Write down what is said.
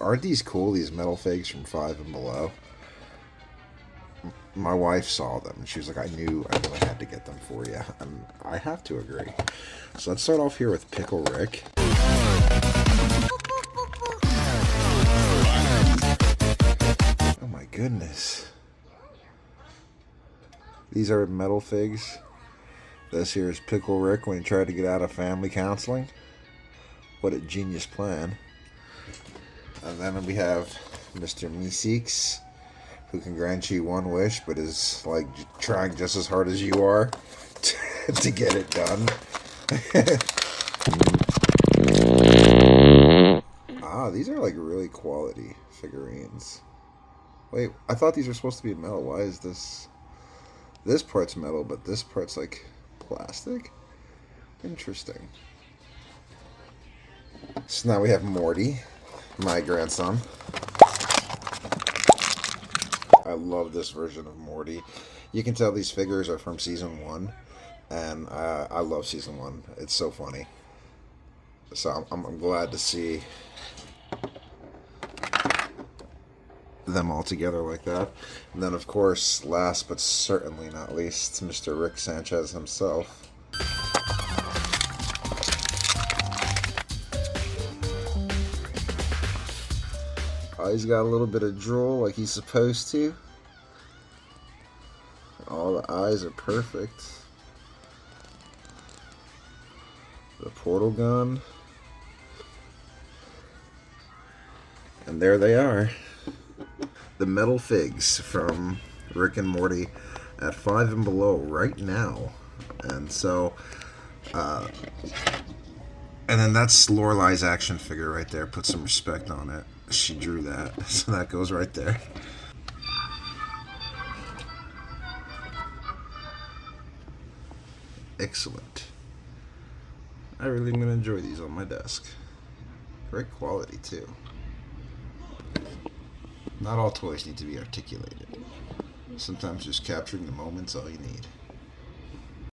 Aren't these cool, these metal figs from Five and Below? My wife saw them, and she was like, I knew I had to get them for you. And I have to agree. So let's start off here with Pickle Rick. Oh my goodness. These are metal figs. This here is Pickle Rick when he tried to get out of family counseling. What a genius plan. And then we have Mr. Meeseeks, who can grant you one wish, but is like trying just as hard as you are to get it done. These are like really quality figurines. Wait, I thought these were supposed to be metal. Why is this? This part's metal, but this part's like plastic? Interesting. So now we have Morty, my grandson. I love this version of Morty. You can tell these figures are from season 1, and I love season 1. It's so funny. So I'm glad to see them all together like that. And then, of course, last but certainly not least, Mr. Rick Sanchez himself. He's got a little bit of drool like he's supposed to. All the eyes are perfect. The portal gun. And there they are. The metal figs from Rick and Morty at Five and Below right now. And so, and then that's Lorelei's action figure right there. Put some respect on it. She drew that, so that goes right there. Excellent. I really am going to enjoy these on my desk. Great quality, too. Not all toys need to be articulated. Sometimes just capturing the moment's all you need.